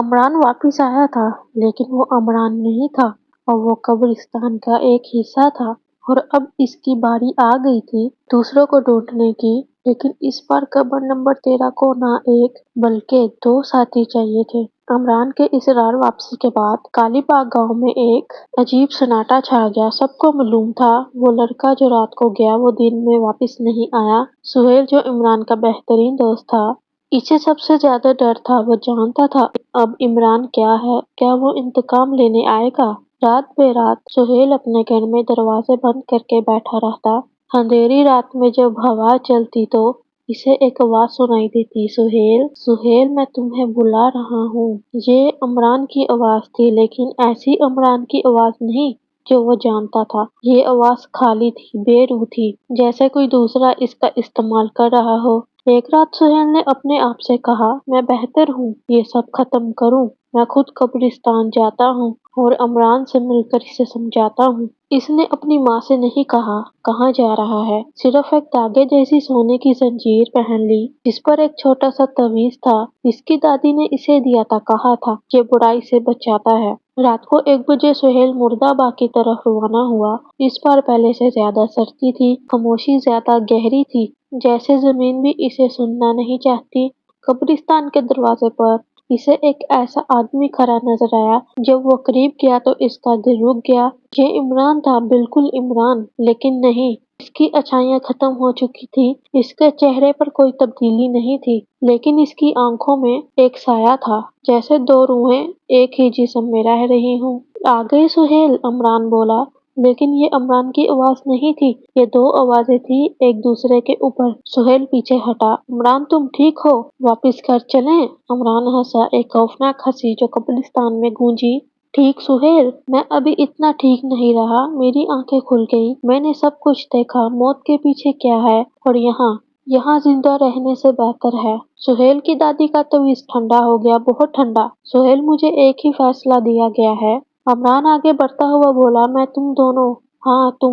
अमरान वापिस आया था, लेकिन वो अमरान नहीं था और वो कब्रिस्तान का एक हिस्सा था। और अब इसकी बारी आ गई थी दूसरों को ढूंढने की, लेकिन इस बार कब्र नंबर 13 को ना एक बल्कि 2 साथी चाहिए थे। अमरान के इसरार वापसी के बाद कालीबाग गांव में एक अजीब सन्नाटा छा गया। सबको मालूम था वो लड़का जो रात को गया वो दिन में वापस नहीं आया। सुहेल जो इमरान का बेहतरीन दोस्त था, इसे सबसे ज्यादा डर था। वो जानता था अब इमरान क्या है, क्या वो इंतकाम लेने आएगा। रात बेरात सुहेल अपने घर में दरवाजे बंद करके बैठा रहता। अंधेरी रात में जब हवा चलती तो इसे एक आवाज सुनाई देती, सुहेल सुहेल मैं तुम्हें बुला रहा हूँ। ये इमरान की आवाज थी, लेकिन ऐसी इमरान की आवाज नहीं जो वो जानता था। ये आवाज खाली थी, बेरूह थी, जैसे कोई दूसरा इसका इस्तेमाल कर रहा हो। एक रात सुहेल ने अपने आप से कहा, मैं बेहतर हूँ ये सब खत्म करूँ। मैं खुद कब्रिस्तान जाता हूँ और इमरान से मिलकर इसे समझाता हूँ। इसने अपनी माँ से नहीं कहा कहाँ जा रहा है, सिर्फ एक धागे जैसी सोने की जंजीर पहन ली जिस पर एक छोटा सा तवीज था। इसकी दादी ने इसे दिया था, कहा था ये बुराई से बचाता है। रात को 1 बजे सुहेल मुर्दाबाद की तरफ रवाना हुआ। इस बार पहले से ज्यादा सर्दी थी, खामोशी ज्यादा गहरी थी, जैसे जमीन भी इसे सुनना नहीं चाहती। कब्रिस्तान के दरवाजे पर इसे एक ऐसा आदमी खड़ा नजर आया। जब वो करीब गया तो इसका दिल रुक गया। ये इमरान था, बिल्कुल इमरान, लेकिन नहीं, इसकी अच्छाइयाँ खत्म हो चुकी थी। इसके चेहरे पर कोई तब्दीली नहीं थी, लेकिन इसकी आंखों में एक साया था, जैसे 2 रूहें एक ही जिस्म में रह रही हूँ। आ गए सुहेल, इमरान बोला, लेकिन ये इमरान की आवाज नहीं थी। ये 2 आवाजें थी एक दूसरे के ऊपर। सुहेल पीछे हटा। इमरान तुम ठीक हो, वापस घर चलें? इमरान हंसा, एक खौफनाक हंसी जो कब्रिस्तान में गूंजी। ठीक सुहेल, मैं अभी इतना ठीक नहीं रहा। मेरी आंखें खुल गई, मैंने सब कुछ देखा, मौत के पीछे क्या है और यहाँ जिंदा रहने से बेहतर है। सुहेल की दादी का तवीज ठंडा हो गया, बहुत ठंडा। सुहेल मुझे एक ही फैसला दिया गया है। इमरान आगे बढ़ता हुआ बोला, मैं तुम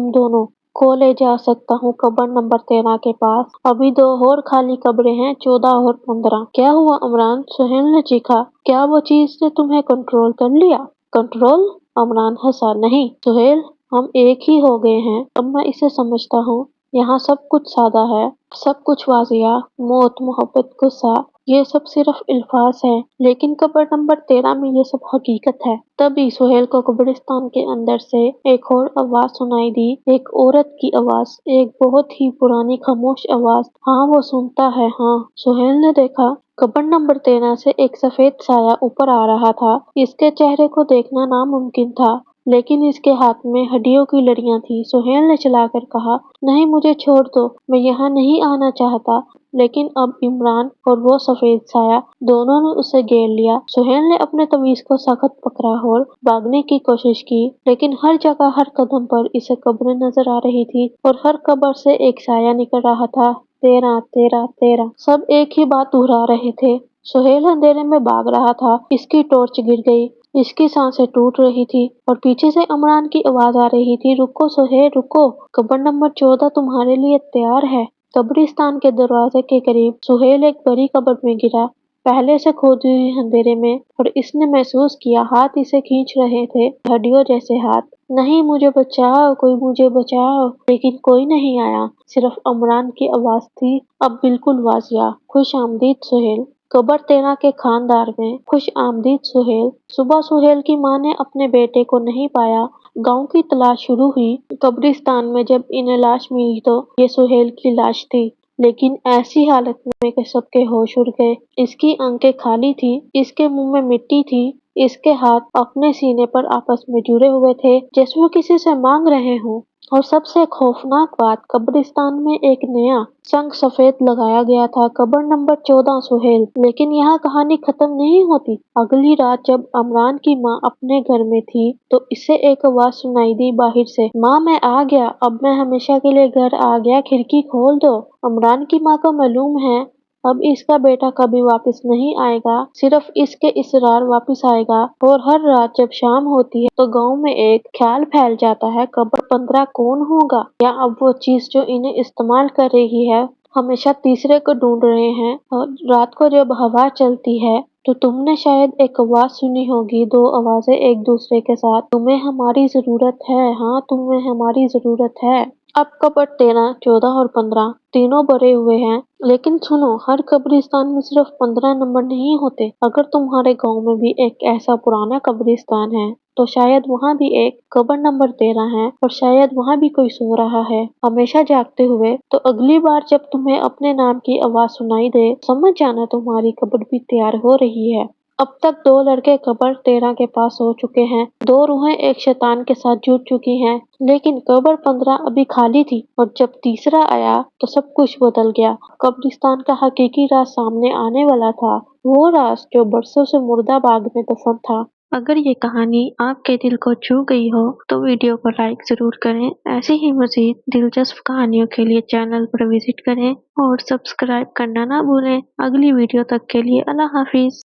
दोनों को ले जा सकता हूँ कब्र नंबर 13 के पास। अभी 2 और खाली कब्रें हैं, 14 और 15। क्या हुआ इमरान? सुहेल ने चीखा, क्या वो चीज ने तुम्हें कंट्रोल कर लिया? कंट्रोल? इमरान हंसा, नहीं सुहेल, हम एक ही हो गए हैं। अब मैं इसे समझता हूँ। यहाँ सब कुछ सादा है, सब कुछ वाजिया, मौत, मोहब्बत, गुस्सा, ये सब सिर्फ अल्फाज हैं, लेकिन कब्र नंबर 13 में ये सब हकीकत है। तभी सुहेल को कब्रिस्तान के अंदर से एक और आवाज सुनाई दी, एक औरत की आवाज, एक बहुत ही पुरानी खामोश आवाज। हाँ वो सुनता है, हाँ। सुहेल ने देखा कब्र नंबर 13 से एक सफेद साया ऊपर आ रहा था। इसके चेहरे को देखना नामुमकिन था, लेकिन इसके हाथ में हड्डियों की लड़ियां थी। सुहेल ने चलाकर कहा, नहीं मुझे छोड़ दो, मैं यहाँ नहीं आना चाहता। लेकिन अब इमरान और वो सफेद साया दोनों ने उसे घेर लिया। सुहेल ने अपने तवीज को सख्त पकड़ा और भागने की कोशिश की, लेकिन हर जगह हर कदम पर इसे कब्रें नजर आ रही थी और हर कब्र से एक साया निकल रहा था, 13 13 13। सब एक ही बात दोहरा रहे थे। सुहेल अंधेरे में भाग रहा था, इसकी टॉर्च गिर गई, इसकी सांसें टूट रही थी और पीछे से इमरान की आवाज आ रही थी, रुको सुहेल रुको, कब्र नंबर 14 तुम्हारे लिए तैयार है। कब्रिस्तान के दरवाजे के करीब सुहेल एक बड़ी कब्र में गिरा, पहले से खोदी हुई अंधेरे में, और इसने महसूस किया हाथ इसे खींच रहे थे, हड्डियों जैसे हाथ। नहीं मुझे बचाओ, कोई मुझे बचाओ। लेकिन कोई नहीं आया, सिर्फ इमरान की आवाज थी, अब बिल्कुल वाजिया, खुश आमदीद सुहेल। कब्र 13 के खानदार में खुश आमदीद सुहेल। सुबह सुहेल की माँ ने अपने बेटे को नहीं पाया। गांव की तलाश शुरू हुई। कब्रिस्तान में जब इन्हें लाश मिली तो ये सुहेल की लाश थी, लेकिन ऐसी हालत में कि सबके होश उड़ गए। इसकी आंखें खाली थी, इसके मुंह में मिट्टी थी, इसके हाथ अपने सीने पर आपस में जुड़े हुए थे जैसे वो किसी से मांग रहे हों। और सबसे खौफनाक बात, कब्रिस्तान में एक नया संग सफेद लगाया गया था, कब्र नंबर 14 सुहेल। लेकिन यहाँ कहानी खत्म नहीं होती। अगली रात जब इमरान की माँ अपने घर में थी तो इसे एक आवाज सुनाई दी बाहर से, माँ मैं आ गया, अब मैं हमेशा के लिए घर आ गया, खिड़की खोल दो। इमरान की माँ को मालूम है अब इसका बेटा कभी वापस नहीं आएगा, सिर्फ इसके इसरार वापस आएगा। और हर रात जब शाम होती है तो गांव में एक ख्याल फैल जाता है, कब्र 15 कौन होगा, या अब वो चीज जो इन्हें इस्तेमाल कर रही है, हमेशा तीसरे को ढूंढ रहे हैं। और रात को जब हवा चलती है तो तुमने शायद एक आवाज सुनी होगी, दो आवाजें एक दूसरे के साथ, तुम्हें हमारी जरूरत है, हाँ तुम्हें हमारी जरूरत है। अब कबर 13, 14 और 15 तीनों भरे हुए हैं, लेकिन सुनो, हर कब्रिस्तान में सिर्फ 15 नंबर नहीं होते। अगर तुम्हारे गांव में भी एक ऐसा पुराना कब्रिस्तान है तो शायद वहाँ भी एक कब्र नंबर 13 है और शायद वहाँ भी कोई सो रहा है हमेशा जागते हुए। तो अगली बार जब तुम्हें अपने नाम की आवाज सुनाई दे, समझ जाना तुम्हारी कब्र भी तैयार हो रही है। अब तक 2 लड़के कब्र 13 के पास हो चुके हैं, 2 रूहें एक शैतान के साथ जुड़ चुकी हैं, लेकिन कब्र 15 अभी खाली थी और जब तीसरा आया तो सब कुछ बदल गया। कब्रिस्तान का हकीकी राज सामने आने वाला था, वो राज जो बरसों से मुर्दा बाग में दफन था। अगर ये कहानी आपके दिल को छू गई हो तो वीडियो को लाइक जरूर करें। ऐसी ही मजीद दिलचस्प कहानियों के लिए चैनल पर विजिट करें और सब्सक्राइब करना ना भूलें। अगली वीडियो तक के लिए अल्लाह हाफिज।